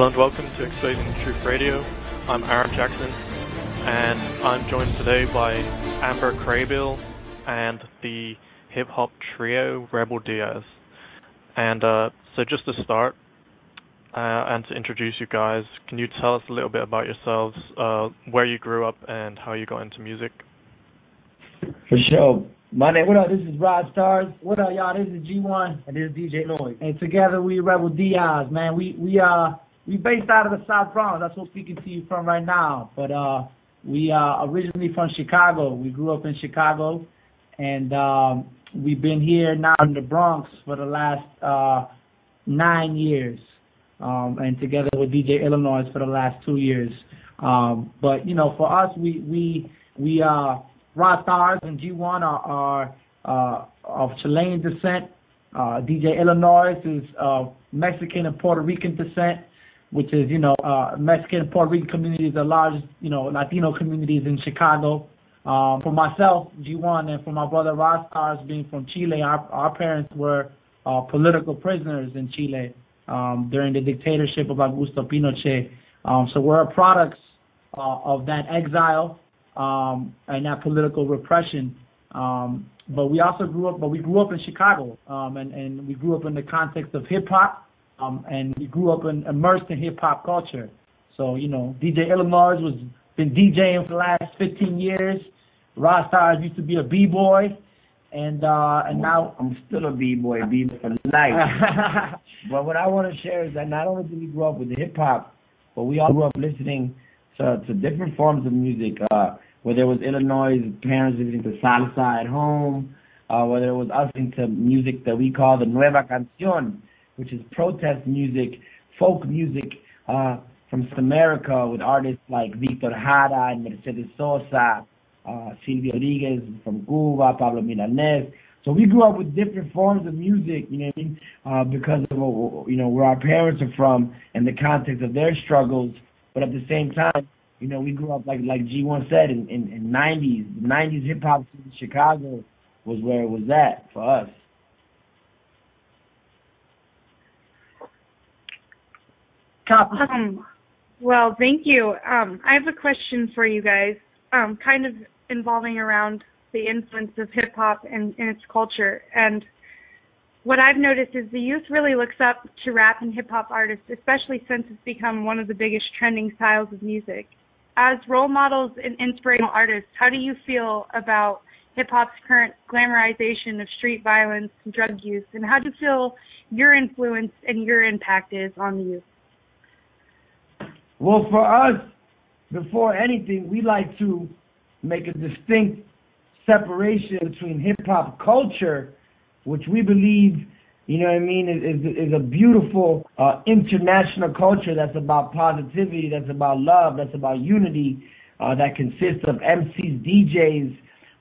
Hello and welcome to Exposing the Truth Radio. I'm Aaron Jackson, and I'm joined today by Amber Crabill and the hip-hop trio Rebel Diaz. And so just to start, and to introduce you guys, can you tell us a little bit about yourselves, where you grew up and how you got into music? For sure. My name, what up, this is Rodstarz. What up, y'all, this is G1. And this is DJ Illanoiz. And together we Rebel Diaz, man. We based out of the South Bronx. That's what I'm speaking to you from right now. But we are originally from Chicago. We grew up in Chicago. And we've been here now in the Bronx for the last 9 years. And together with DJ Illanoiz for the last 2 years. But, you know, for us, we Rodstarz and G1 are of Chilean descent. DJ Illanoiz is of Mexican and Puerto Rican descent, which is, you know, Mexican and Puerto Rican communities are the largest, you know, Latino communities in Chicago. For myself, G1, and for my brother Rodstarz being from Chile, our parents were political prisoners in Chile during the dictatorship of Augusto Pinochet. So we're products of that exile and that political repression. But we also grew up in Chicago, and we grew up in the context of hip hop, and we grew up immersed in hip hop culture. So, you know, DJ Illanoiz been DJing for the last 15 years. Rodstarz used to be a b-boy, and now I'm still a b-boy for life. But what I want to share is that not only did we grow up with hip hop, but we all grew up listening to different forms of music. Whether it was Illanoiz, parents listening to salsa at home, whether it was us into music that we call the Nueva Canción, which is protest music, folk music from South America with artists like Víctor Jara and Mercedes Sosa, Silvio Rodriguez from Cuba, Pablo Milanés. So we grew up with different forms of music, you know what I mean, because of, you know, where our parents are from and the context of their struggles. But at the same time, you know, we grew up, like G1 said, in 90s. The 90s hip-hop in Chicago was where it was at for us. Well, thank you. I have a question for you guys, kind of involving around the influence of hip-hop and its culture. And what I've noticed is the youth really looks up to rap and hip-hop artists, especially since it's become one of the biggest trending styles of music. As role models and inspirational artists, how do you feel about hip-hop's current glamorization of street violence and drug use, and how do you feel your influence and your impact is on the youth? Well, for us, before anything, we like to make a distinct separation between hip-hop culture, which we believe, you know what I mean, is a beautiful international culture that's about positivity, that's about love, that's about unity, that consists of MCs,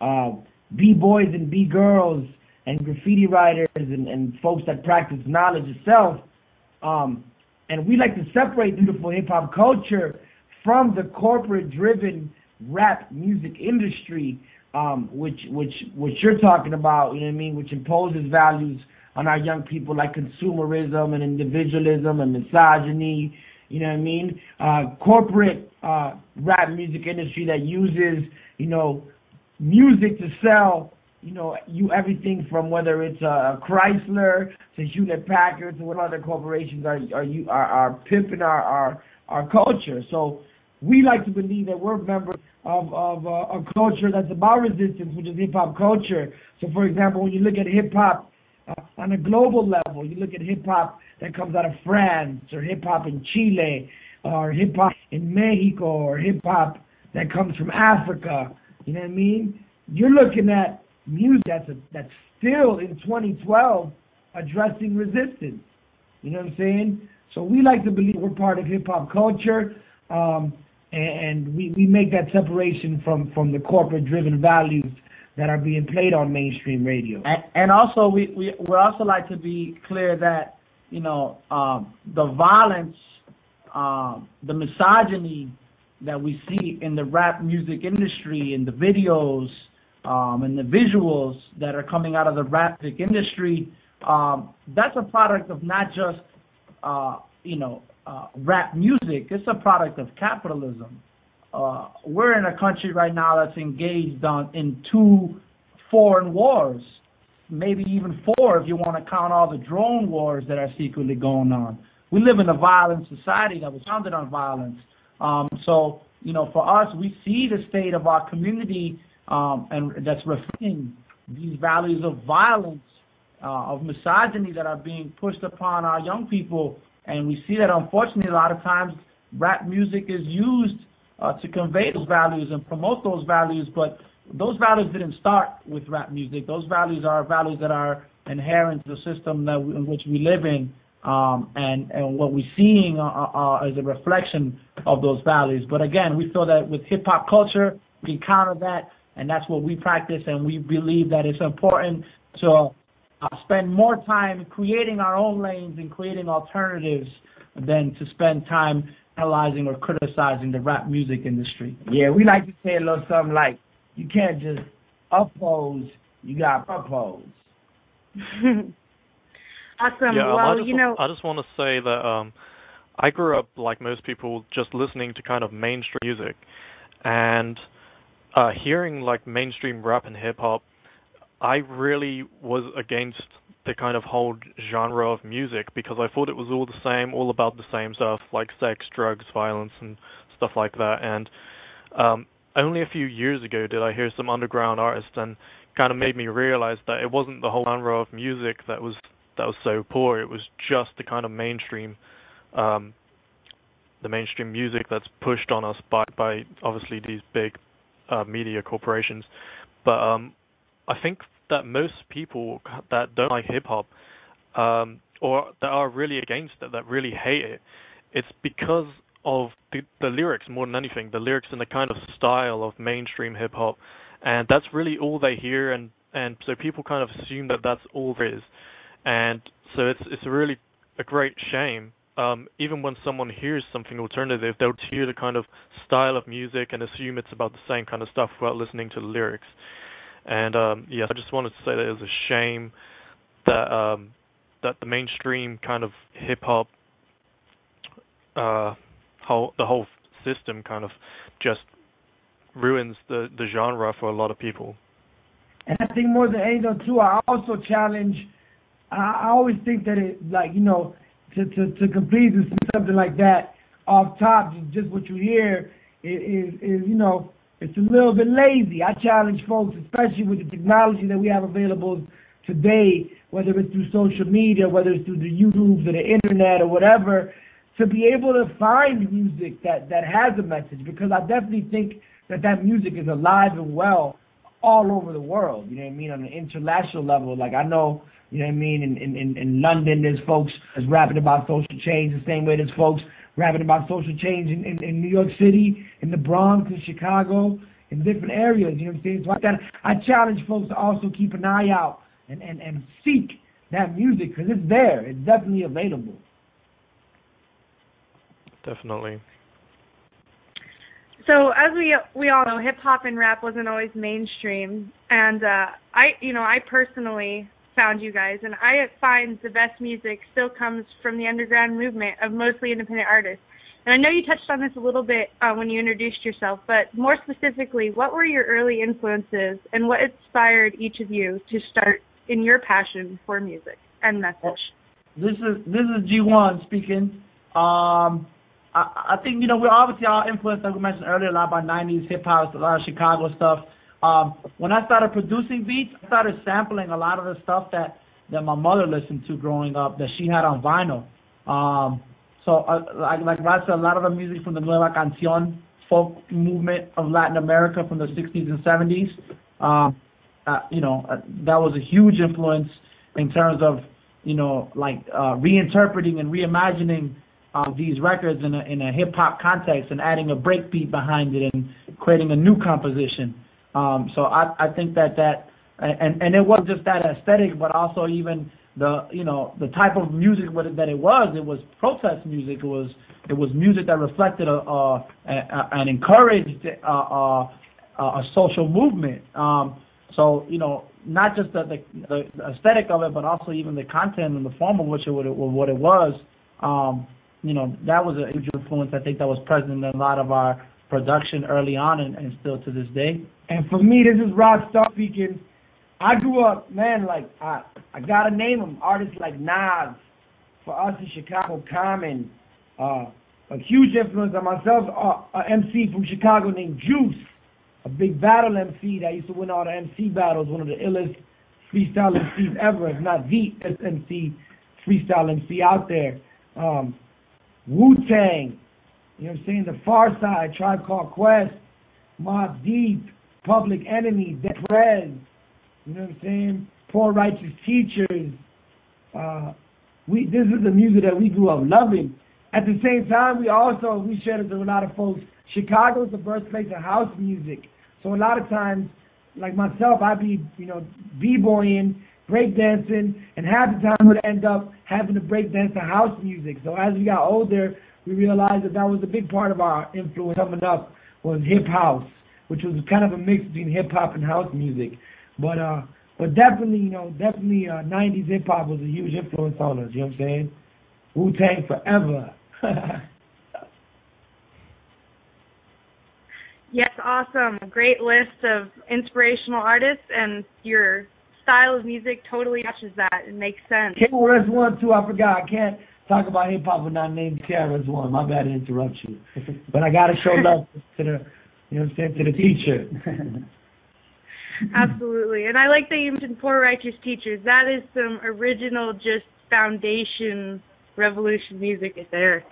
DJs, B-boys and B-girls, and graffiti writers and folks that practice knowledge itself. And we like to separate beautiful hip-hop culture from the corporate-driven rap music industry, which you're talking about, you know what I mean, which imposes values on our young people like consumerism and individualism and misogyny, you know what I mean? Corporate rap music industry that uses, you know, music to sell, you know, everything from whether it's a Chrysler to Hewlett Packard to what other corporations are pimping our culture. So we like to believe that we're members of a culture that's about resistance, which is hip-hop culture. So, for example, when you look at hip-hop on a global level, you look at hip-hop that comes out of France, or hip-hop in Chile, or hip-hop in Mexico, or hip-hop that comes from Africa, you know what I mean? You're looking at music that's still in 2012 addressing resistance. You know what I'm saying? So we like to believe we're part of hip-hop culture, and we make that separation from the corporate-driven values that are being played on mainstream radio. And also, we also like to be clear that, you know, the violence, the misogyny that we see in the rap music industry, in the videos, and the visuals that are coming out of the rap music industry, that's a product of not just, you know, rap music, it's a product of capitalism. We're in a country right now that's engaged in 2 foreign wars, maybe even 4 if you want to count all the drone wars that are secretly going on. We live in a violent society that was founded on violence. So, for us, we see the state of our community, and that's reflecting these values of violence, of misogyny that are being pushed upon our young people. And we see that, unfortunately, a lot of times rap music is used to convey those values and promote those values, but those values didn't start with rap music. Those values are values that are inherent to the system in which we live in, and what we're seeing is a reflection of those values. But again, we feel that with hip-hop culture, we can counter that, and that's what we practice, and we believe that it's important to spend more time creating our own lanes and creating alternatives than to spend time analyzing or criticizing the rap music industry. Yeah, we like to say a little something like, you can't just oppose, you got to propose. Awesome. Yeah, well, I just want to say that I grew up, like most people, just listening to kind of mainstream music, and hearing like mainstream rap and hip hop, I really was against the kind of whole genre of music because I thought it was all the same, all about the same stuff, like sex, drugs, violence, and stuff like that. And only a few years ago did I hear some underground artists, and kind of made me realize that it wasn't the whole genre of music that was so poor. It was just the kind of mainstream, the mainstream music that's pushed on us by obviously these big media corporations. But I think that most people that don't like hip hop, or that are really against it, that really hate it, it's because of the lyrics more than anything. The lyrics and the kind of style of mainstream hip hop, and that's really all they hear, and so people kind of assume that that's all there is, and so it's really a great shame. Even when someone hears something alternative, they'll hear the kind of style of music and assume it's about the same kind of stuff without listening to the lyrics. And yes, I just wanted to say that it was a shame that that the mainstream kind of hip hop, the whole system kind of just ruins the genre for a lot of people. And I think more than anything too, I also challenge. I always think that it, like, to complete something like that off top, just what you hear is it's a little bit lazy. I challenge folks, especially with the technology that we have available today, whether it's through social media, whether it's through the YouTube or the internet or whatever, to be able to find music that has a message, because I definitely think that music is alive and well all over the world, you know what I mean, on an international level. Like, I know, you know what I mean, in London there's folks that's rapping about social change the same way there's folks rapping about social change in New York City, in the Bronx, in Chicago, in different areas, you know what I'm saying? So I challenge folks to also keep an eye out and seek that music, because it's there. It's definitely available. Definitely. So as we all know, hip hop and rap wasn't always mainstream, and I personally found you guys, and I find the best music still comes from the underground movement of mostly independent artists. And I know you touched on this a little bit when you introduced yourself, but more specifically, what were your early influences, and what inspired each of you to start in your passion for music and message? This is G1 speaking. I think, we're obviously all influenced, like we mentioned earlier, a lot by 90s hip-hop, a lot of Chicago stuff. When I started producing beats, I started sampling a lot of the stuff that my mother listened to growing up, that she had on vinyl. Like I said, a lot of the music from the Nueva Canción folk movement of Latin America from the 60s and 70s, that was a huge influence in terms of, reinterpreting and reimagining these records in a hip-hop context and adding a breakbeat behind it and creating a new composition. So I think that and it wasn't just that aesthetic, but also even the type of music that it was protest music. It was music that reflected and encouraged a social movement. So not just the aesthetic of it, but also even the content and the form of which what it was. that was a huge influence. I think that was present in a lot of our production early on and still to this day. And for me, this is Rodstarz speaking. I grew up, man, like, I gotta name them. Artists like Nas, for us in Chicago, Common, a huge influence on myself, an MC from Chicago named Juice, a big battle MC that used to win all the MC battles, one of the illest freestyle MCs ever, if not the best MC, freestyle MC out there. Wu-Tang, you know what I'm saying, The Far Side, Tribe Called Quest, Mos Def, Public Enemy, Deprez, you know what I'm saying, Poor Righteous Teachers. This is the music that we grew up loving. At the same time, we shared it with a lot of folks. Chicago is the birthplace of house music. So a lot of times, like myself, I'd be, b-boying, breakdancing, and half the time would end up having to breakdance to house music. So as we got older, we realized that was a big part of our influence coming up was hip house, which was kind of a mix between hip hop and house music. But definitely, 90s hip hop was a huge influence on us. You know what I'm saying? Wu-Tang forever. Yes, awesome. Great list of inspirational artists, and your style of music totally matches that. It makes sense. KRS-One, too, I forgot. I can't talk about hip-hop without naming KRS-One. My bad to interrupt you. But I got to show love to the, to the teacher. Absolutely. And I like that you mentioned Poor Righteous Teachers. That is some original, just foundation revolution music right there.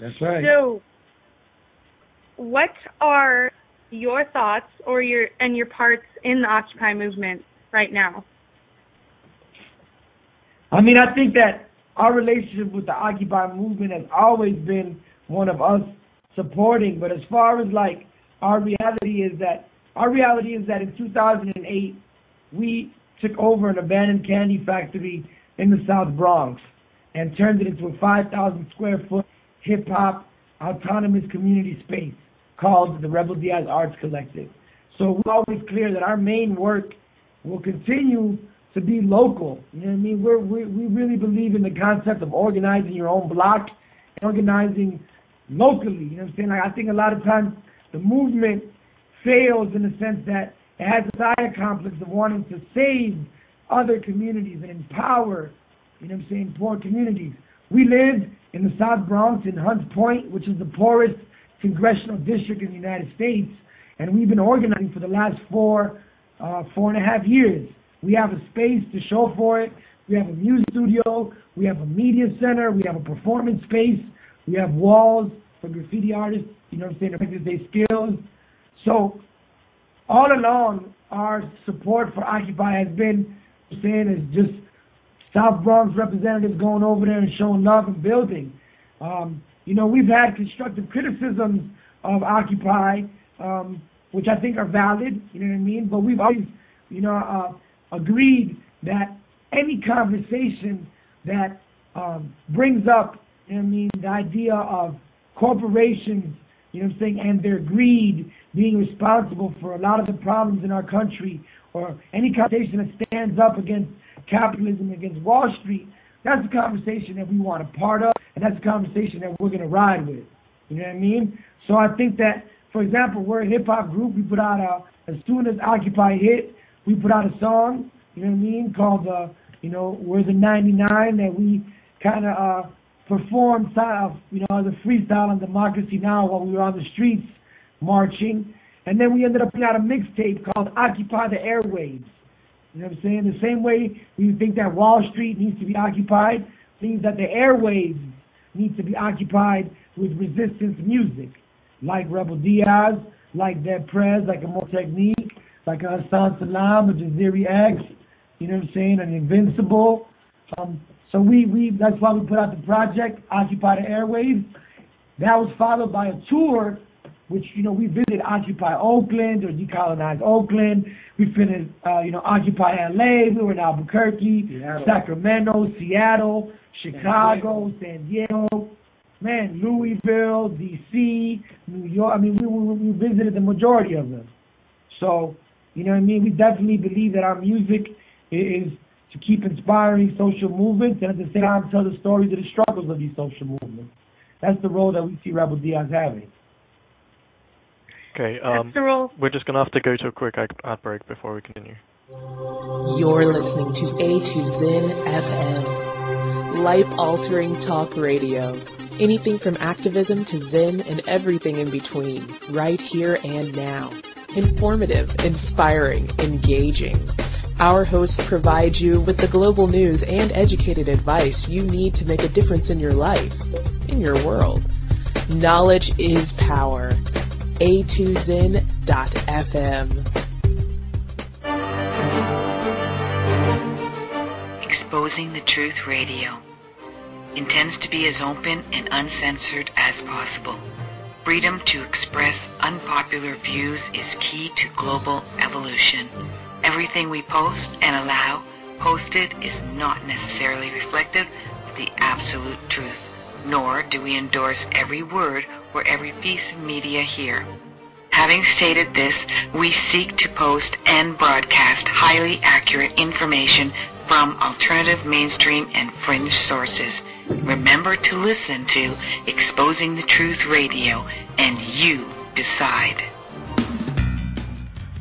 That's right. So, what are your thoughts and your parts in the Occupy movement right now? I mean, I think that our relationship with the Occupy movement has always been one of us supporting, but as far as like our reality is that in 2008 we took over an abandoned candy factory in the South Bronx and turned it into a 5,000 square foot hip hop autonomous community space called the Rebel Diaz Arts Collective. So we're always clear that our main work will continue to be local. You know what I mean? We really believe in the concept of organizing your own block and organizing locally. You know what I'm saying? Like, I think a lot of times the movement fails in the sense that it has a side complex of wanting to save other communities and empower, poor communities. We live in the South Bronx in Hunts Point, which is the poorest congressional district in the United States, and we've been organizing for the last 4.5 years. We have a space to show for it. We have a music studio. We have a media center. We have a performance space. We have walls for graffiti artists, to practice their skills. So all along, our support for Occupy has been just South Bronx representatives going over there and showing love and building. We've had constructive criticisms of Occupy, which I think are valid, but we've always, agreed that any conversation that brings up, the idea of corporations, and their greed being responsible for a lot of the problems in our country, or any conversation that stands up against capitalism, against Wall Street, that's the conversation that we want a part of, and that's the conversation that we're going to ride with. You know what I mean? So I think that, for example, we're a hip-hop group. We put out, as soon as Occupy hit, we put out a song, called, We're the 99, that we kind of performed, as a freestyle on Democracy Now! While we were on the streets marching. And then we ended up putting out a mixtape called Occupy the Airwaves. You know what I'm saying? The same way we think that Wall Street needs to be occupied, means that the airwaves need to be occupied with resistance music, like Rebel Diaz, like Deprez, like a More Technique, like a Hassan Salam, a Jaziri X, an Invincible. So that's why we put out the project, Occupy the Airwaves. That was followed by a tour, which, we visited Occupy Oakland or Decolonize Oakland. We finished, Occupy LA. We were in Albuquerque, Sacramento, Seattle, Chicago, San Diego, Louisville, DC, New York. We visited the majority of them. So, we definitely believe that our music is to keep inspiring social movements and at the same time tell the stories of the struggles of these social movements. That's the role that we see Rebel Diaz having. Okay, we're just going to have to go to a quick ad break before we continue. You're listening to A2Zen FM, life-altering talk radio. Anything from activism to Zen and everything in between, right here and now. Informative, inspiring, engaging. Our hosts provide you with the global news and educated advice you need to make a difference in your life, in your world. Knowledge is power. A2Zen.fm. Exposing the Truth Radio intends to be as open and uncensored as possible. Freedom to express unpopular views is key to global evolution. Everything we post and allow posted is not necessarily reflective of the absolute truth, nor do we endorse every word or every piece of media here. Having stated this, we seek to post and broadcast highly accurate information from alternative, mainstream, and fringe sources. Remember to listen to Exposing the Truth Radio, and you decide.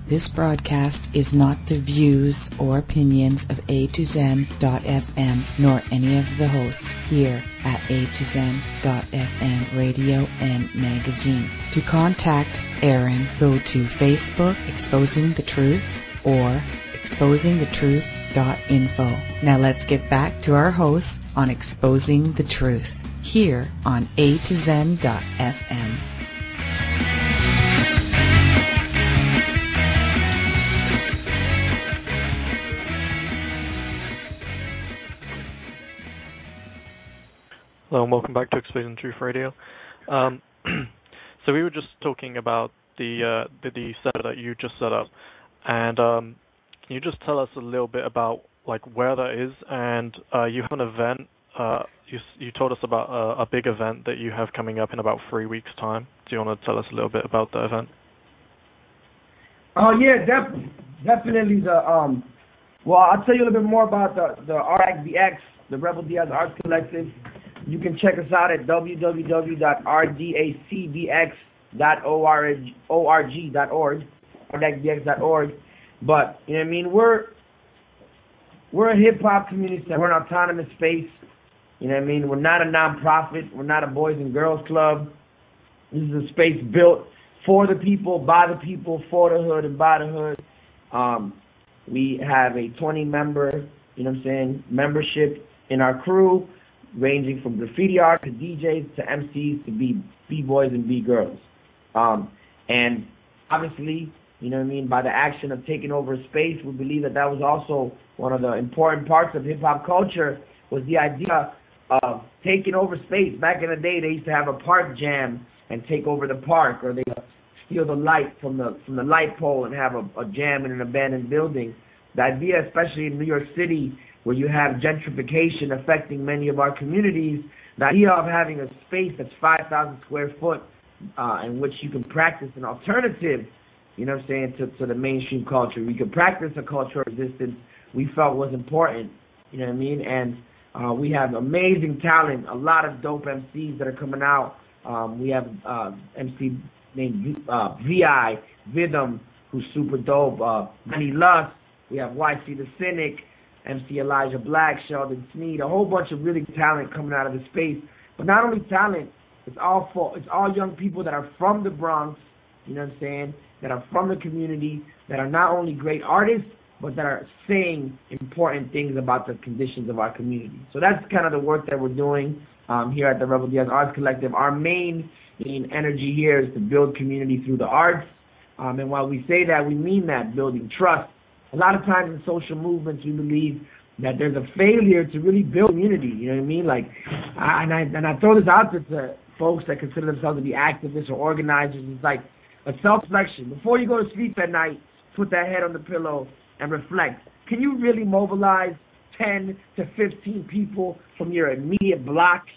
This broadcast is not the views or opinions of A2Zen.fm nor any of the hosts here at A2Zen.fm radio and magazine. To contact Aaron, go to Facebook, Exposing the Truth, or exposingthetruth.info. Now let's get back to our hosts on Exposing the Truth here on A2Zen.fm. Hello and welcome back to Exposing the Truth Radio. So we were just talking about the setup that you just set up, and can you just tell us a little bit about like where that is? And you have an event. You told us about a big event that you have coming up in about 3 weeks' time. Do you want to tell us a little bit about the event? Oh yeah, definitely. Well, I'll tell you a little bit more about the RDX, the Rebel Diaz Arts Collective. You can check us out at www.rdacbx.org, But, you know what I mean, we're a hip-hop community. We're an autonomous space. You know what I mean? We're not a non-profit. We're not a boys and girls club. This is a space built for the people, by the people, for the hood, and by the hood. We have a 20-member, you know what I'm saying, membership in our crew, ranging from graffiti art to DJs to MCs to B-boys and B-girls. And obviously, you know what I mean, by the action of taking over space, we believe that was also one of the important parts of hip-hop culture, was the idea of taking over space. Back in the day, they used to have a park jam and take over the park, or they steal the light from the light pole and have a jam in an abandoned building. The idea, especially in New York City, where you have gentrification affecting many of our communities, the idea of having a space that's 5,000 square foot in which you can practice an alternative, you know what I'm saying, to the mainstream culture. We could practice a cultural resistance we felt was important, you know what I mean? And we have amazing talent, a lot of dope MCs that are coming out. We have MC named VI, Vidum, who's super dope, Benny Lust. We have YC the Cynic, MC Elijah Black, Sheldon Sneed, a whole bunch of really talent coming out of the space. But not only talent, it's all young people that are from the Bronx, you know what I'm saying, that are from the community, that are not only great artists, but that are saying important things about the conditions of our community. So that's kind of the work that we're doing here at the Rebel Diaz Arts Collective. Our main energy here is to build community through the arts. And while we say that, we mean that, building trust. A lot of times in social movements, we believe that there's a failure to really build community. You know what I mean? Like, and I throw this out there to folks that consider themselves to be activists or organizers. It's like a self-reflection. Before you go to sleep at night, put that head on the pillow and reflect. Can you really mobilize 10 to 15 people from your immediate block?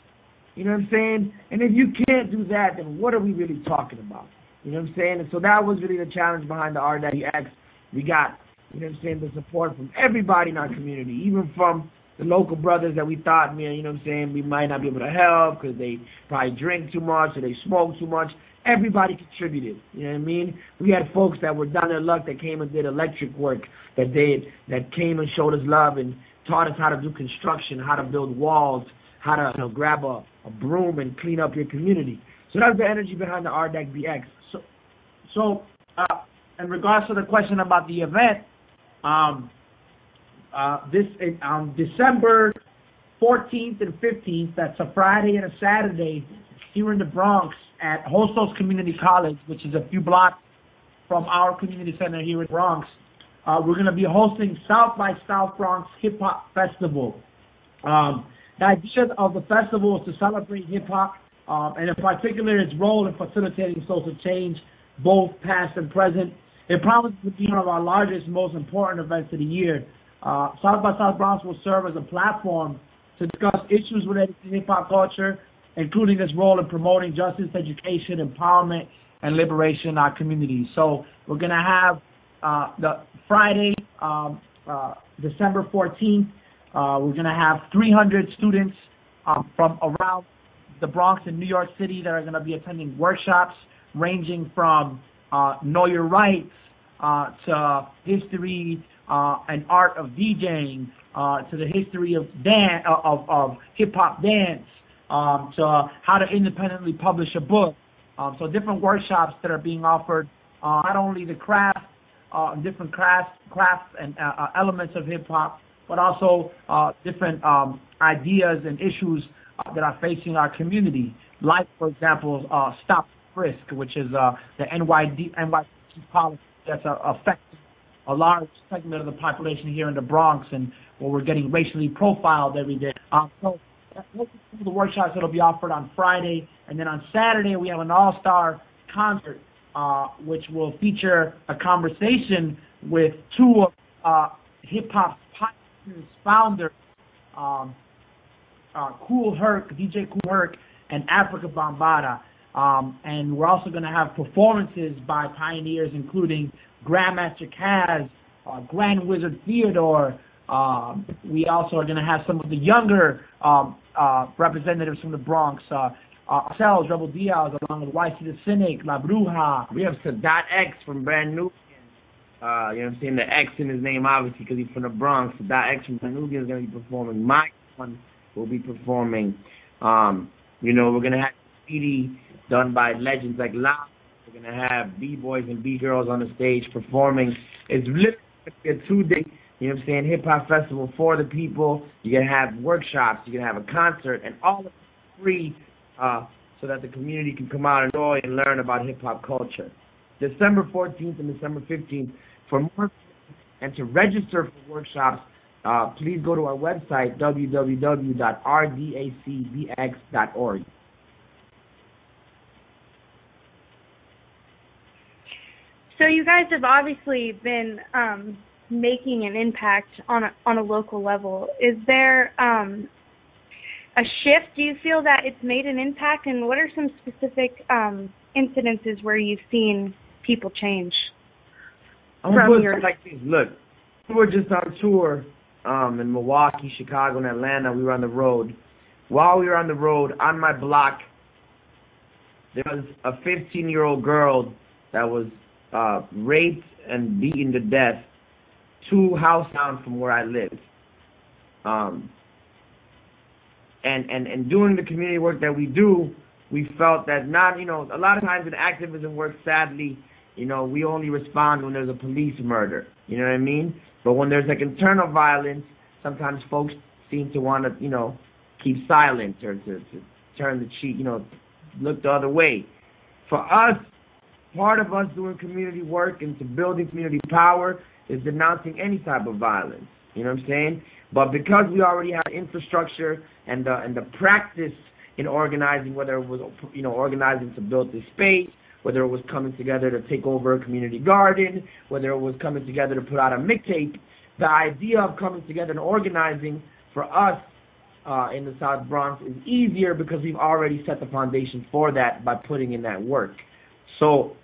You know what I'm saying? And if you can't do that, then what are we really talking about? You know what I'm saying? And so that was really the challenge behind the RWX. We got You know what I'm saying? The support from everybody in our community, even from the local brothers that we thought, man, you know what I'm saying, we might not be able to help because they probably drink too much or they smoke too much. Everybody contributed. You know what I mean? We had folks that were down their luck that came and did electric work, that came and showed us love and taught us how to do construction, how to build walls, how to grab a broom and clean up your community. So that's the energy behind the RDAC BX. So in regards to the question about the event, December 14th and 15th, that's a Friday and a Saturday, here in the Bronx at Hostos Community College, which is a few blocks from our community center here in Bronx. We're going to be hosting South by South Bronx Hip Hop Festival. The idea of the festival is to celebrate hip hop, and in particular its role in facilitating social change, both past and present. It promises to be one of our largest, most important events of the year. South by South Bronx will serve as a platform to discuss issues related to hip-hop culture, including its role in promoting justice, education, empowerment, and liberation in our communities. So we're going to have the Friday, December 14th, we're going to have 300 students from around the Bronx and New York City that are going to be attending workshops ranging from Know Your Rights to history and art of DJing, to the history of dance, of hip-hop dance, to how to independently publish a book. So different workshops that are being offered, not only the craft, different crafts and elements of hip-hop, but also different ideas and issues that are facing our community, like, for example, Stop Frisk, which is the NYPD policy that's affecting a large segment of the population here in the Bronx, and where we're getting racially profiled every day. So those are the workshops that will be offered on Friday, and then on Saturday we have an all-star concert, which will feature a conversation with two of hip-hop founders, Kool Herc, DJ Kool Herc, and Africa Bambaataa. And we're also going to have performances by pioneers, including Grandmaster Caz, Grand Wizard Theodore. We also are going to have some of the younger representatives from the Bronx, ourselves, Rebel Diaz, along with YC the Cynic, La Bruja. We have Sadat X from Brand New. You know what I'm saying? The X in his name, obviously, because he's from the Bronx. Sadat X from Brand New is going to be performing. My son will be performing. You know, we're going to have CD done by legends like La. We're going to have B-boys and B-girls on the stage performing. It's literally a 2-day, you know what I'm saying, hip-hop festival for the people. You're going to have workshops. You're going to have a concert, and all of it free so that the community can come out and enjoy and learn about hip-hop culture. December 14th and December 15th. For more and to register for workshops, please go to our website, www.rdacbx.org. So you guys have obviously been making an impact on a local level. Is there a shift? Do you feel that it's made an impact, and what are some specific incidences where you've seen people change? Look, we were just on tour in Milwaukee, Chicago, and Atlanta. We were on the road. While we were on the road, on my block, there was a 15-year-old girl that was raped and beaten to death 2 houses down from where I lived. And doing the community work that we do, we felt that a lot of times in activism work, sadly, we only respond when there's a police murder. You know what I mean? But when there's like internal violence, sometimes folks seem to want to, keep silent or to turn the cheek, look the other way. For us, part of us doing community work and to building community power is denouncing any type of violence. You know what I'm saying? But because we already have infrastructure and the practice in organizing, whether it was organizing to build this space, whether it was coming together to take over a community garden, whether it was coming together to put out a mixtape, the idea of coming together and organizing for us in the South Bronx is easier because we've already set the foundation for that by putting in that work. So,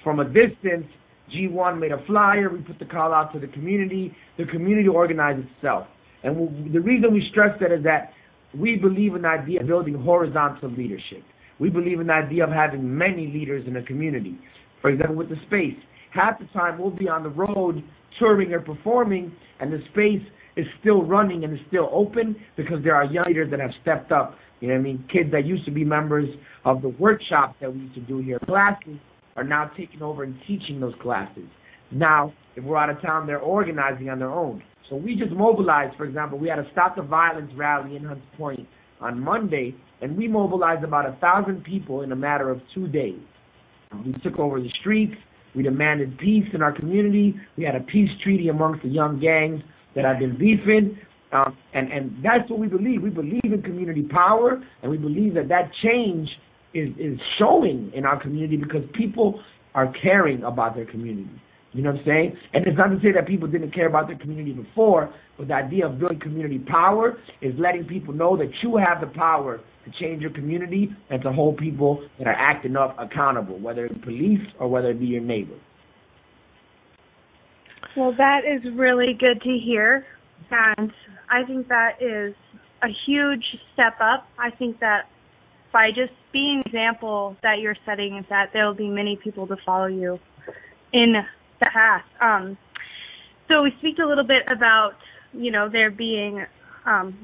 from a distance, G1 made a flyer. We put the call out to the community. The community organized itself. And the reason we stress that is that we believe in the idea of building horizontal leadership. We believe in the idea of having many leaders in a community. For example, with the space, half the time we'll be on the road touring or performing, and the space is still running and is still open because there are young leaders that have stepped up. You know what I mean? Kids that used to be members of the workshops that we used to do here, classes, are now taking over and teaching those classes. Now, if we're out of town, they're organizing on their own. So we just mobilized. For example, we had a Stop the Violence rally in Hunts Point on Monday, and we mobilized about 1,000 people in a matter of 2 days. We took over the streets. We demanded peace in our community. We had a peace treaty amongst the young gangs that have been beefing. And that's what we believe. We believe in community power, and we believe that that change is showing in our community because people are caring about their community. You know what I'm saying? And it's not to say that people didn't care about their community before, but the idea of building community power is letting people know that you have the power to change your community and to hold people that are acting up accountable, whether it's police or whether it be your neighbor. Well, that is really good to hear, and I think that is a huge step up. I think that by just being an example that you're setting, that there will be many people to follow you in the path. So we speak a little bit about, there being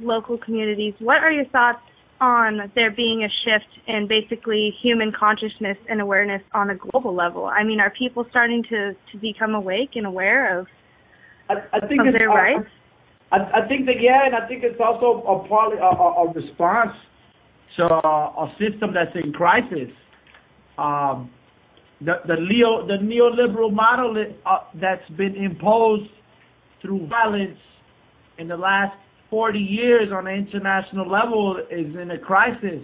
local communities. What are your thoughts on there being a shift in basically human consciousness and awareness on a global level? I mean, are people starting to become awake and aware of their rights? I think that, yeah, and I think it's also a response to a system that's in crisis. The neoliberal model that's been imposed through violence in the last 40 years on an international level is in a crisis.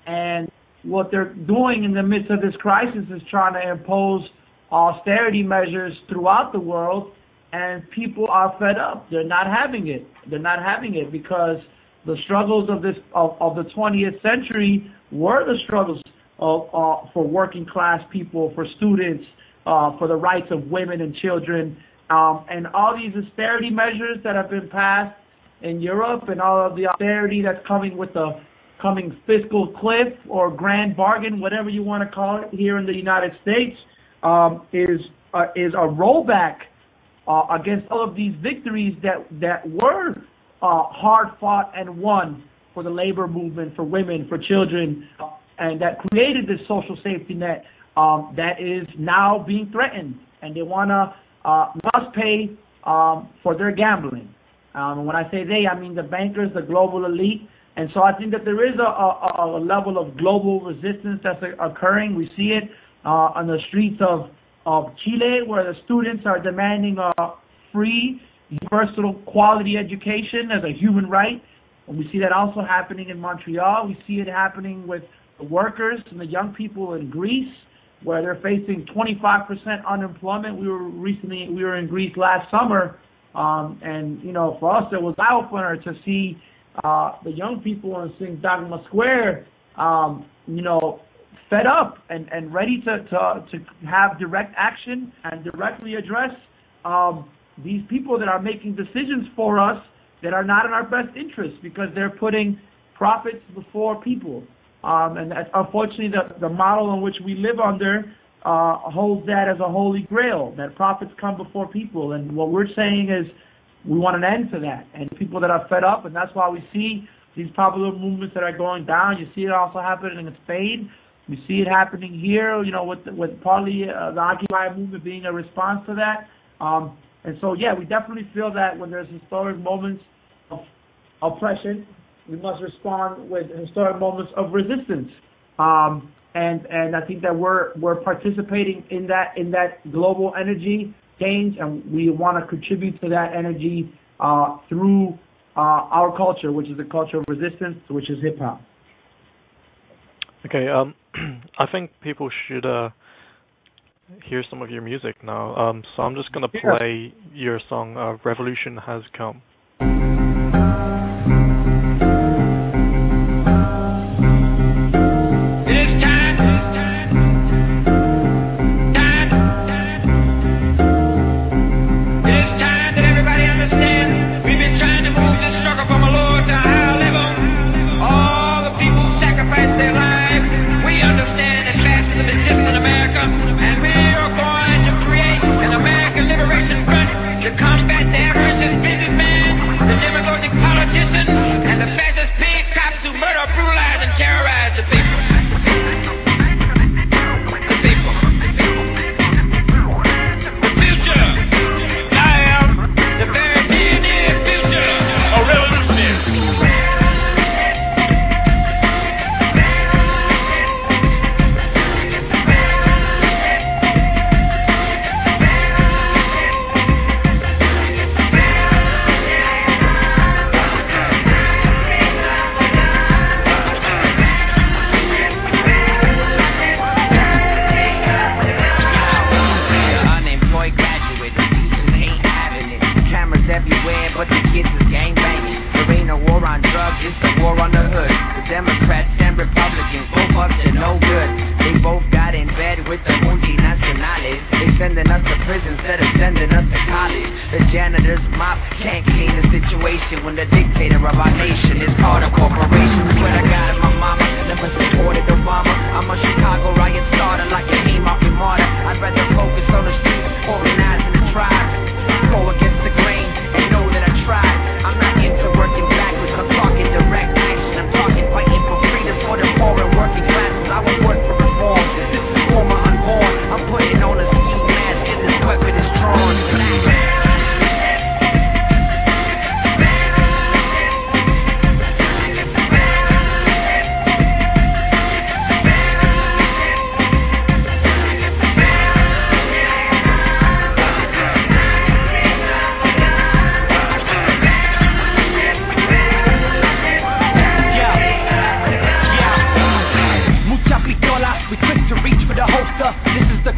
And what they're doing in the midst of this crisis is trying to impose austerity measures throughout the world, and people are fed up. They're not having it. They're not having it because the struggles of the 20th century were the struggles for working class people, for students, for the rights of women and children, and all these austerity measures that have been passed in Europe, and all of the austerity that's coming with the coming fiscal cliff or grand bargain, whatever you want to call it, here in the United States, is a rollback against all of these victories that were hard fought and won for the labor movement, for women, for children, and that created this social safety net that is now being threatened, and they must pay for their gambling. When I say they, I mean the bankers, the global elite. And so I think that there is a level of global resistance that's occurring. We see it on the streets of Chile, where the students are demanding a free, universal quality education as a human right. And we see that also happening in Montreal. We see it happening with the workers and the young people in Greece, where they're facing 25% unemployment. We were in Greece last summer, and for us it was an eye-opener to see the young people in Syntagma Square, fed up and ready to have direct action and directly address these people that are making decisions for us that are not in our best interest because they're putting profits before people. And that's unfortunately the model in which we live under holds that as a holy grail, that profits come before people. And what we're saying is we want an end to that. And people that are fed up, and that's why we see these popular movements that are going down. You see it also happening in Spain. We see it happening here, with partly the Occupy movement being a response to that. And so, yeah, we definitely feel that when there's historic moments of oppression, we must respond with historic moments of resistance. And I think that we're participating in that global energy change, and we want to contribute to that energy through our culture, which is the culture of resistance, which is hip hop. Okay, I think people should hear some of your music now. So I'm just going to play your song, Revolution Has Come. sending us to prison instead of sending us to college. The janitor's mop can't clean the situation when the dictator of our nation is called a corporation. Swear to God, my mama never supported Obama. I'm a Chicago riot starter like a Hiphop martyr. I'd rather focus on the streets, organizing the tribes, go against the grain and know that I tried. I'm not into working backwards, I'm talking direct action. I'm talking fighting for freedom for the poor and working classes. I would work for reform. This is for my unborn. I'm putting on a ski mask and this weapon is drawn.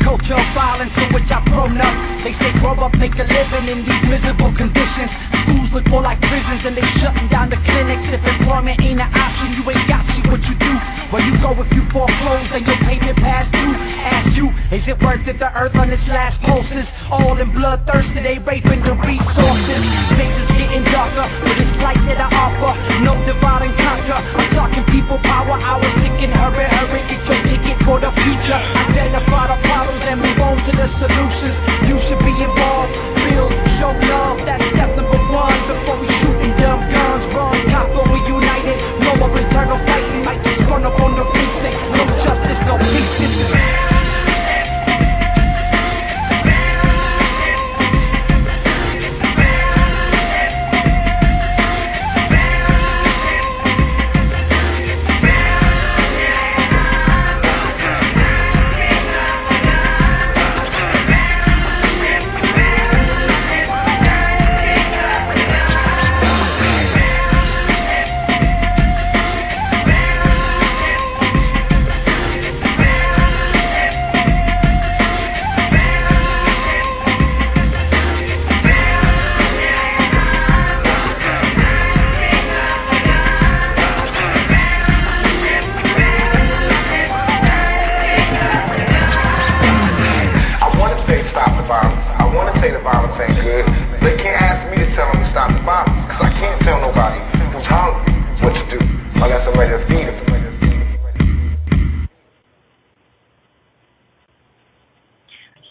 Culture of violence in which I've grown up. They stay grow up, make a living in these miserable conditions. Schools look more like prisons and they shutting down the clinics. If employment ain't an option, you ain't got shit. What you do? Where you go if you foreclose, then your payment pass due. Ask you, is it worth it? The earth on its last pulses, all in bloodthirsty, they raping the resources. Things is getting darker, but it's light that I offer. No divide and conquer. I'm talking people power. I was thinking hurry, hurry, get your ticket for the future. Identify the problems and move on to the solutions. You should be involved, build, show love. That's step number one before we shooting dumb guns. Run, cop, we united. No more internal fighting. Might just run up on the precinct. No justice, no peace. This is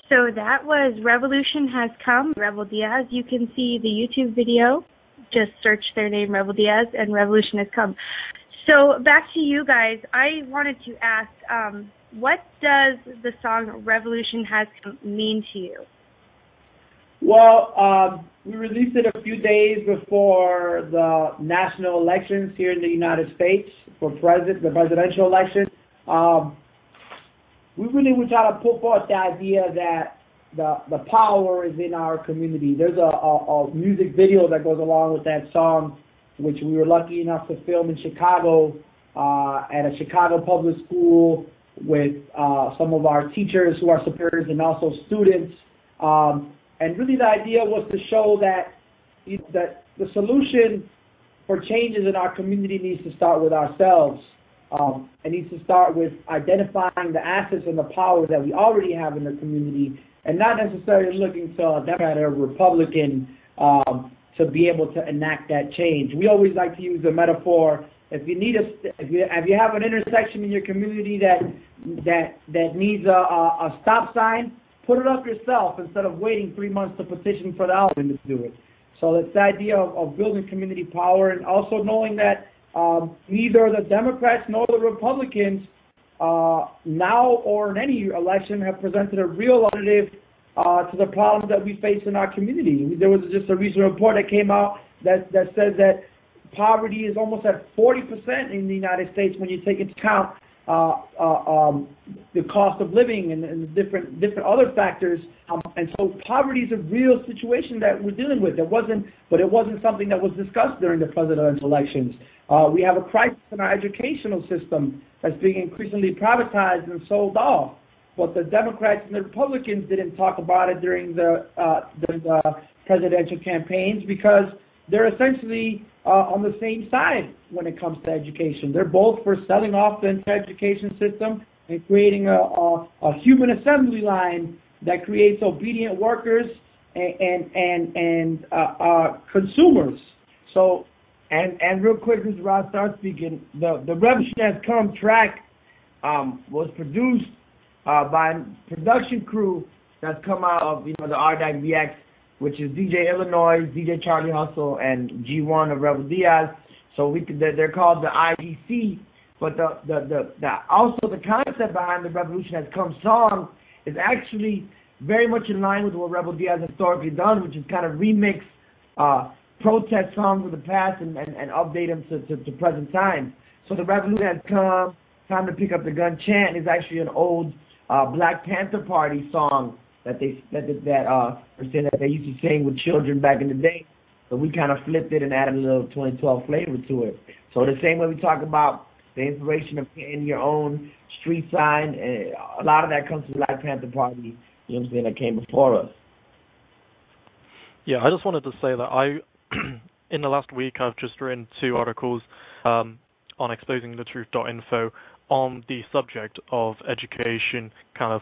So that was Revolution Has Come, Rebel Diaz. You can see the YouTube video. Just search their name, Rebel Diaz, and Revolution Has Come. So back to you guys. I wanted to ask, what does the song Revolution Has Come mean to you? Well, we released it a few days before the national elections here in the United States for the presidential election. We really were trying to put forth the idea that the power is in our community. There's a music video that goes along with that song, which we were lucky enough to film in Chicago at a Chicago public school with some of our teachers who are superiors and also students. And really the idea was to show that the solution for changes in our community needs to start with ourselves. It needs to start with identifying the assets and the power that we already have in the community, and not necessarily looking to a Democrat or Republican to be able to enact that change. We always like to use the metaphor: if you have an intersection in your community that needs a stop sign, put it up yourself instead of waiting 3 months to petition for the government to do it. So it's the idea of building community power, and also knowing that neither the Democrats nor the Republicans now or in any election have presented a real alternative to the problems that we face in our community. There was just a recent report that came out that says that poverty is almost at 40% in the United States when you take into account the cost of living and different other factors. And so poverty is a real situation that we're dealing with. It wasn't something that was discussed during the presidential elections. We have a crisis in our educational system that's being increasingly privatized and sold off. But the Democrats and the Republicans didn't talk about it during the presidential campaigns because they're essentially on the same side when it comes to education. They're both for selling off the entire education system and creating a human assembly line that creates obedient workers and consumers. So, and real quick, this is Rodstarz speaking. The Revolution Has Come track was produced by a production crew that's come out of the RDAC VX, which is DJ Illanoiz, DJ Charlie Hustle, and G1 of Rebel Diaz. So they're called the IDC. But also the concept behind the Revolution Has Come song is actually very much in line with what Rebel Diaz historically done, which is kind of remix protest songs of the past and update them to present time. So the Revolution Has Come, Time to Pick Up the Gun chant is actually an old Black Panther Party song that they used to sing with children back in the day. So we kind of flipped it and added a little 2012 flavor to it. So the same way we talk about the inspiration of getting your own street sign, a lot of that comes from Black Panther Party, you know what I'm saying, that came before us. Yeah, I just wanted to say that in the last week, I've just written 2 articles on exposingthetruth.info on the subject of education, kind of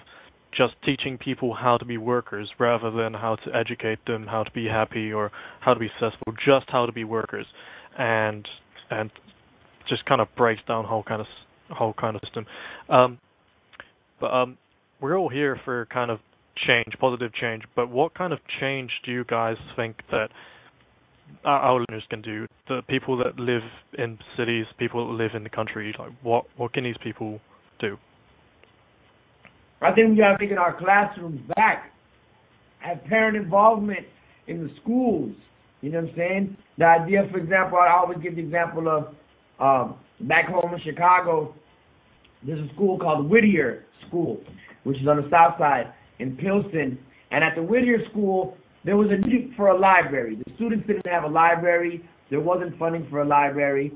just teaching people how to be workers rather than how to educate them, how to be happy or how to be successful, just how to be workers, and just kind of breaks down whole kind of system. But we're all here for kind of change, positive change. But what kind of change do you guys think that our listeners can do? The people that live in cities, people that live in the country, like what can these people do? I think we got to take our classrooms back, have parent involvement in the schools. You know what I'm saying? The idea, for example, I always give the example of back home in Chicago, there's a school called Whittier School, which is on the south side in Pilsen. And at the Whittier School, there was a need for a library. The students didn't have a library. There wasn't funding for a library.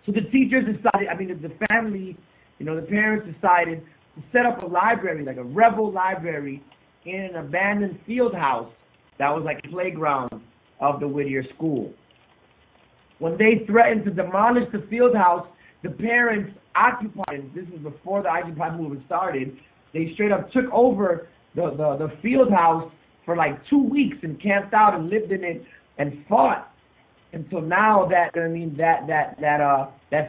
So the teachers decided, the family, the parents decided to set up a library, like a rebel library, in an abandoned field house that was like a playground of the Whittier School. When they threatened to demolish the field house, the parents occupied, this is before the Occupy movement started, they straight up took over the field house for like 2 weeks and camped out and lived in it and fought. And so now that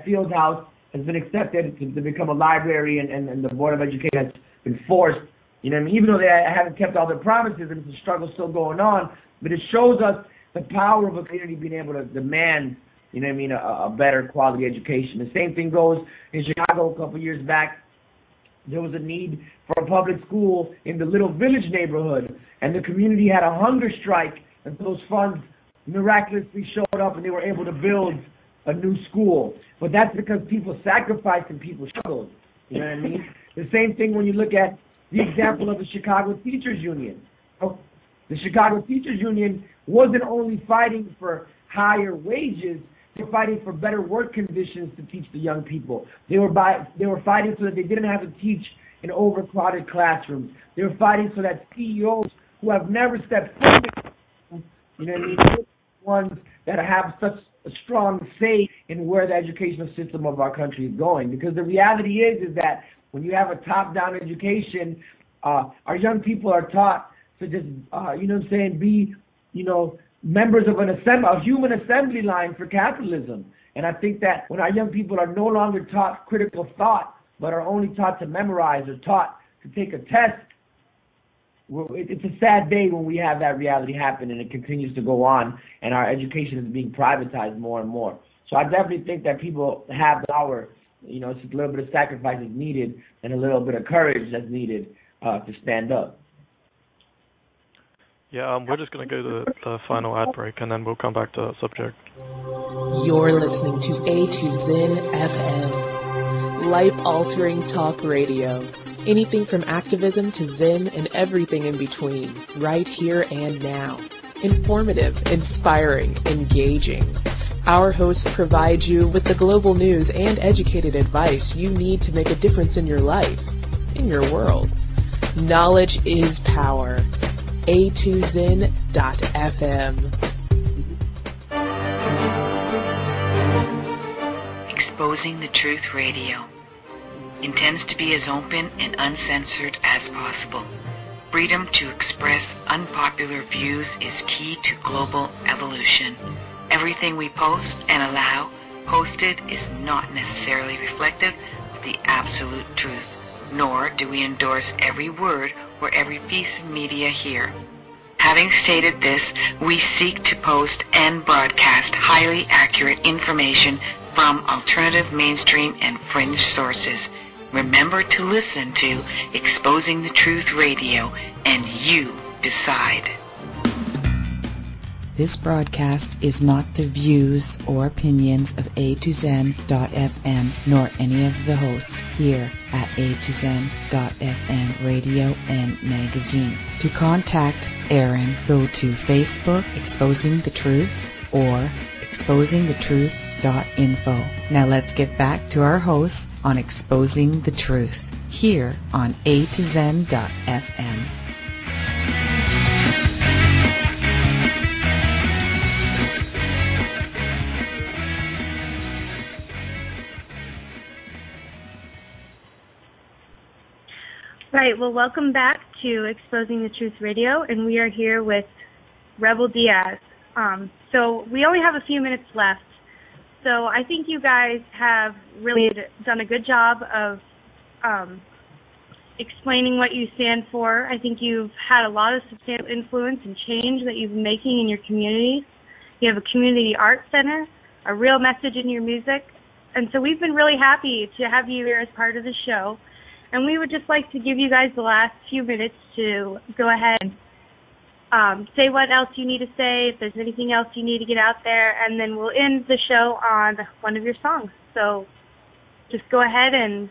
field house has been accepted to become a library and the Board of Education has been forced, even though they haven't kept all their promises and it's a struggle still going on, but it shows us the power of a community being able to demand, a better quality education. The same thing goes in Chicago a couple years back. There was a need for a public school in the Little Village neighborhood, and the community had a hunger strike, and those funds miraculously showed up and they were able to build a new school. But that's because people sacrificed and people struggled. You know what I mean? The same thing when you look at the example of the Chicago Teachers Union. The Chicago Teachers Union wasn't only fighting for higher wages, they were fighting for better work conditions to teach the young people. They were fighting so that they didn't have to teach in overcrowded classrooms. They were fighting so that CEOs who have never stepped foot, ones that have such a strong say in where the educational system of our country is going. Because the reality is that when you have a top-down education, our young people are taught to just, be, members of a human assembly line for capitalism. And I think that when our young people are no longer taught critical thought, but are only taught to memorize or taught to take a test, it's a sad day when we have that reality happen and it continues to go on and our education is being privatized more and more. So I definitely think that people have the power, it's just a little bit of sacrifice is needed and a little bit of courage that's needed to stand up. Yeah, we're just going to go to the final ad break and then we'll come back to that subject. You're listening to A2Zen FM, life-altering talk radio. Anything from activism to Zen and everything in between, right here and now. Informative, inspiring, engaging. Our hosts provide you with the global news and educated advice you need to make a difference in your life, in your world. Knowledge is power. A2Zen.fm. Exposing the Truth Radio intends to be as open and uncensored as possible. Freedom to express unpopular views is key to global evolution. Everything we post and allow posted is not necessarily reflective of the absolute truth, nor do we endorse every word or every piece of media here. Having stated this, we seek to post and broadcast highly accurate information from alternative, mainstream, and fringe sources. Remember to listen to Exposing the Truth Radio, and you decide. This broadcast is not the views or opinions of A2Zen.FM nor any of the hosts here at A2Zen.FM radio and magazine. To contact Aaron, go to Facebook, Exposing the Truth, or exposingthetruth.info. Now let's get back to our hosts on Exposing the Truth here on A2Zen.FM. Right, well, welcome back to Exposing the Truth Radio, and we are here with Rebel Diaz. So we only have a few minutes left, so I think you guys have really done a good job of explaining what you stand for. I think you've had a lot of substantial influence and change that you've been making in your communities. You have a community art center, a real message in your music, and so we've been really happy to have you here as part of the show. And we would just like to give you guys the last few minutes to go ahead and say what else you need to say, if there's anything else you need to get out there, and then we'll end the show on one of your songs. So just go ahead and...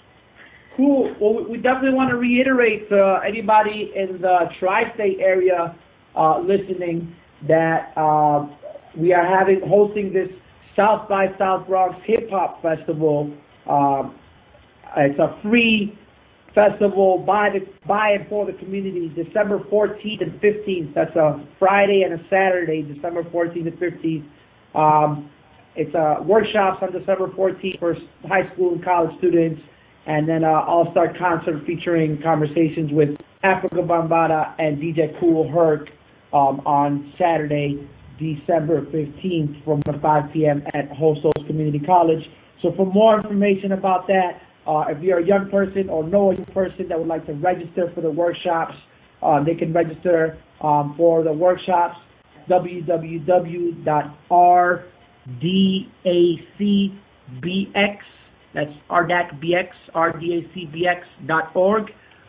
Cool. Well, we definitely want to reiterate to anybody in the tri-state area listening that we are hosting this South by South Bronx Hip-Hop Festival. It's a free festival by and for the community, December 14th and 15th. That's a Friday and a Saturday, December 14th and 15th. It's workshops on December 14th for high school and college students, and then all-star concert featuring conversations with Africa Bambaataa and DJ Kool Herc on Saturday, December 15th from 5 p.m. at Hostos Community College. So for more information about that, if you're a young person or know a young person that would like to register for the workshops, they can register for the workshops www.rdacbx, that's rdacbx.org,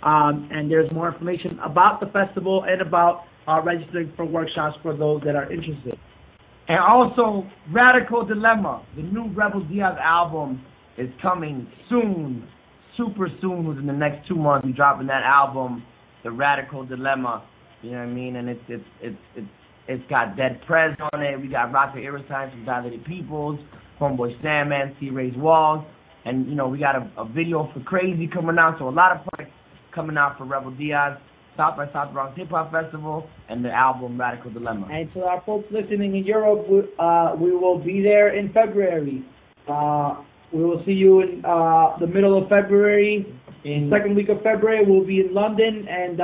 and there's more information about the festival and about registering for workshops for those that are interested. And also, Radical Dilemma, the new Rebel Diaz album, is coming soon, super soon. Within the next 2 months, we're dropping that album, The Radical Dilemma. You know what I mean? And it's got Dead Prez on it. We got Rocket Irritants from Dilated Peoples, Homeboy Sandman, C. Ray's Walls, and you know we got a video for Crazy coming out. So a lot of projects coming out for Rebel Diaz, South by South Bronx Hip Hop Festival, and the album Radical Dilemma. And to our folks listening in Europe, we will be there in February. We will see you in the middle of February. In second week of February, we'll be in London and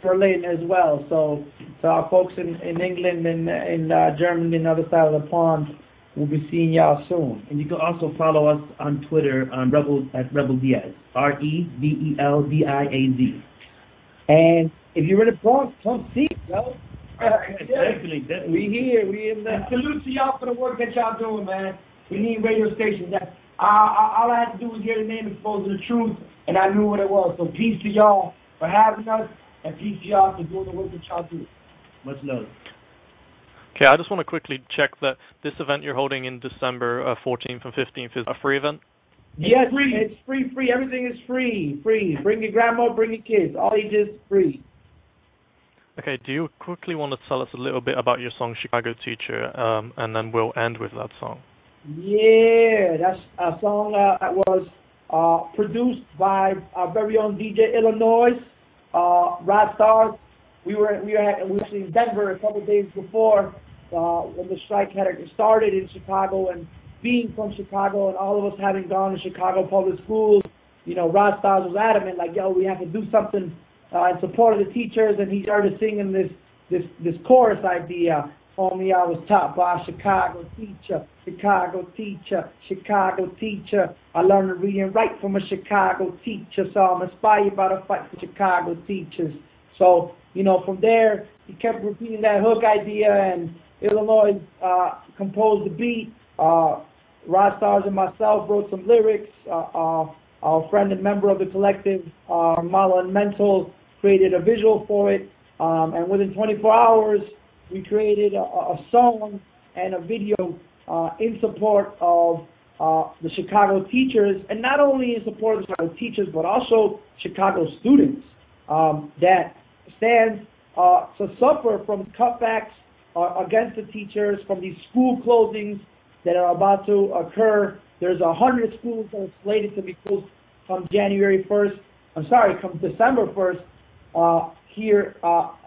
Berlin as well. So our folks in England and in Germany and the other side of the pond, we'll be seeing y'all soon. And you can also follow us on Twitter on Rebel Diaz, REBELDIAZ. And if you're in the Bronx, come see us, yo. Definitely. We here. We in there. Salute to y'all for the work that y'all doing, man. We need radio stations. All I had to do was hear the name Exposing the Truth, and I knew what it was. So peace to y'all for having us, and peace to y'all for doing the work that y'all do. Much love. Okay, I just want to quickly check that this event you're holding in December 14th and 15th is a free event? Yes, it's free. Everything is free. Bring your grandma, bring your kids. All you just free. Okay, do you quickly want to tell us a little bit about your song Chicago Teacher, and then we'll end with that song? Yeah, that's a song that was produced by our very own DJ Illanoiz, Rodstarz. We were actually in Denver a couple of days before when the strike had started in Chicago, and being from Chicago and all of us having gone to Chicago public schools, you know, Rodstarz was adamant, like, yo, we have to do something in support of the teachers, and he started singing this chorus idea. Homie, I was taught by a Chicago teacher, Chicago teacher, Chicago teacher. I learned to read and write from a Chicago teacher, so I'm inspired by the fight for Chicago teachers. So, from there, he kept repeating that hook idea, and Illanoiz composed the beat. Rodstarz and myself wrote some lyrics. Our friend and member of the collective, Mala and Mental, created a visual for it. And within 24 hours, we created a song and a video in support of the Chicago teachers, and not only in support of the Chicago teachers, but also Chicago students that stand to suffer from cutbacks against the teachers, from these school closings that are about to occur. There's 100 schools that are slated to be closed come December 1st here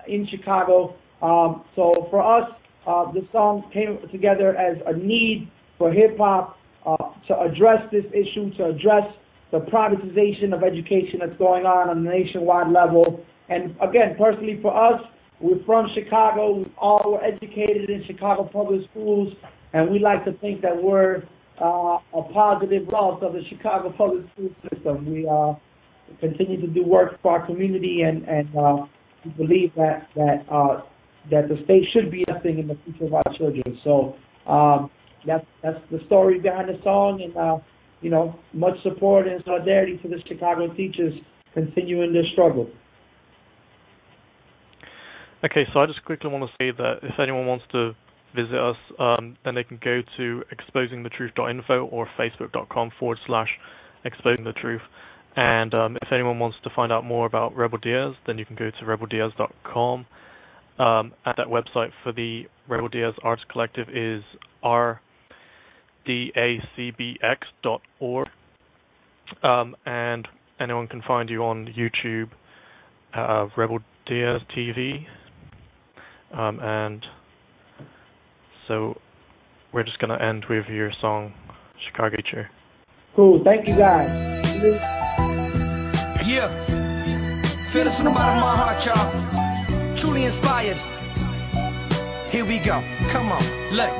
in Chicago. So for us, this song came together as a need for hip-hop to address this issue, to address the privatization of education that's going on a nationwide level. And again, personally for us, we're from Chicago. We all were educated in Chicago public schools, and we like to think that we're a positive result of the Chicago public school system. We continue to do work for our community, and we believe that the state should be investing in the future of our children. So that's the story behind the song, and much support and solidarity to the Chicago teachers continuing their struggle. Okay, so I just quickly want to say that if anyone wants to visit us, then they can go to exposingthetruth.info or facebook.com/exposingthetruth. And if anyone wants to find out more about Rebel Diaz, then you can go to rebeldiaz.com. At that website for the Rebel Diaz Arts Collective is rdacbx.org. And anyone can find you on YouTube, Rebel Diaz TV. And so we're just going to end with your song, Chicago Teacher. Cool. Thank you, guys. Yeah. Feel this from the bottom of my heart, y'all. Truly inspired. Here we go. Come on. Look.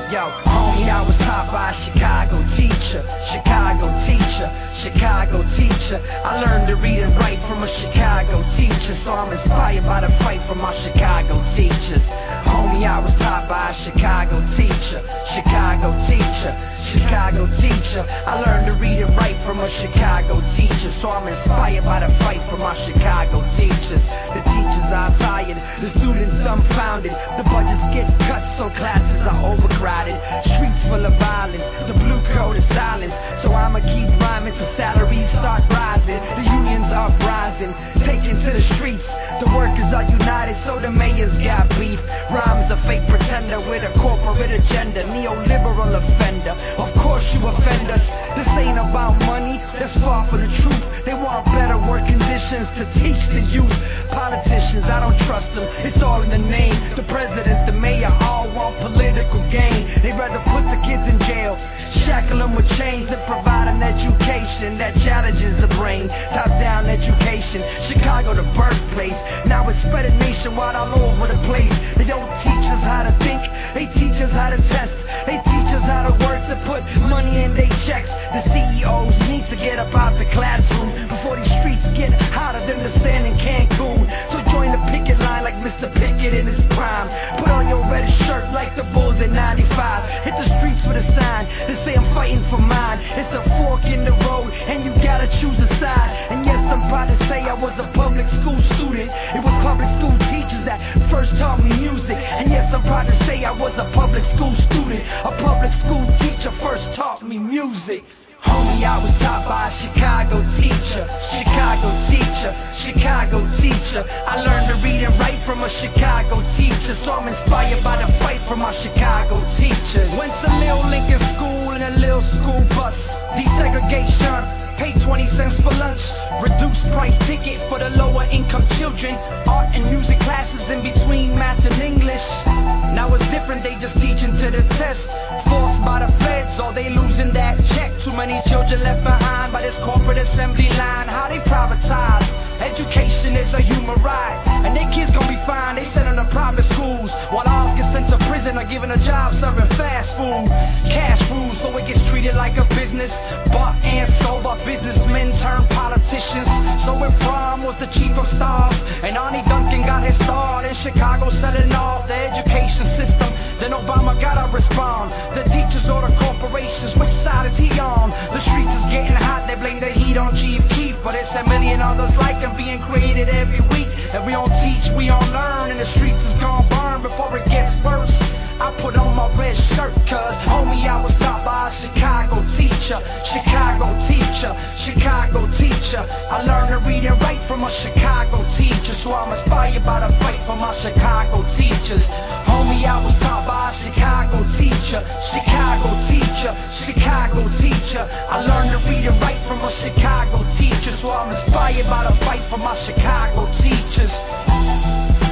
Yo, homie, I was taught by a Chicago teacher, Chicago teacher, Chicago teacher. I learned to read and write from a Chicago teacher, so I'm inspired by the fight from our Chicago teachers. Homie, I was taught by a Chicago teacher, Chicago teacher, Chicago teacher. I learned to read and write from a Chicago teacher, so I'm inspired by the fight from our Chicago teachers. The teachers are tired, the students dumbfounded, the budgets get cut so classes are overcrowded. Streets full of violence, the blue code is silence. So I'ma keep rhyming till salaries start rising. The unions are rising, taking to the streets. The workers are united, so the mayors got beef. Rhymes a fake pretender with a corporate agenda, neoliberal offender. Of course you offend us. This ain't about money, that's far from the truth. They want better work conditions to teach the youth. Politicians, I don't trust them, it's all in the name. The president, the mayor, all want political gain. They'd rather put the kids in jail, shackle them with chains, than provide an education that challenges the brain. Top-down education, Chicago the birthplace. Now it's spreading nationwide all over the place. They don't teach us how to think, they teach us how to test. They teach us how to work to put money in their checks. The CEOs need to get up out the classroom before these streets get hotter than the sand in Cancun. So join the picket line like Mr. Pickett in his prime. Put on your red shirt like the Bulls in 95. Hit the streets with a sign that say I'm fighting for mine. It's a fork in the road and you gotta choose a side. And yes, I'm proud to say I was a public school student. It was public school teachers that first taught me music. And yes, I'm proud to say I was a public school student. A public school teacher first taught me music. Homie, I was taught by a Chicago teacher, Chicago teacher, Chicago teacher. I learned to read and write from a Chicago teacher, so I'm inspired by the fight from our Chicago teachers. Went to Lil Lincoln School in a Lil school bus. Desegregation, pay 20 cents for lunch. Reduced price ticket for the lower income children. Art and music classes in between math and English. Now it's different, they just teaching to the test. Forced by the feds, or they losing that check. Too many children left behind by this corporate corporate assembly line, how they privatize. Education is a human right, and their kids gon' be fine. They send them to private schools, while ours get sent to prison or given a job serving fast food. Cash rules, so it gets treated like a business. Bought and sold by businessmen turned politicians. So when Brom was the chief of staff, and Arnie Duncan got his start in Chicago selling off the education system, then Obama gotta respond. The teachers or the corporations, which side is he on? The streets is getting hot, they blame the heat on Chief Keef, but it's a million others like him being created every week. If we don't teach, we don't learn, and the streets is gon' burn before it gets worse. I put on my red shirt, cause homie, I was taught by a Chicago teacher. Chicago teacher, Chicago teacher. I learned to read and write from a Chicago teacher, so I'm inspired by the fight for my Chicago teachers. Homie, I was taught by a Chicago teacher. Chicago teacher, Chicago teacher. I learned to read and write from a Chicago teacher, so I'm inspired by the fight for my Chicago teachers.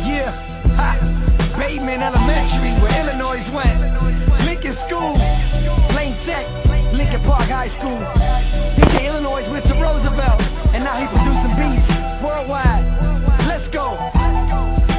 Yeah, ha. Bateman Elementary, where Illanoiz went. Lincoln School, Plain Tech, Lincoln Park High School. DJ Illanoiz went to Roosevelt, and now he producing beats worldwide. Let's go.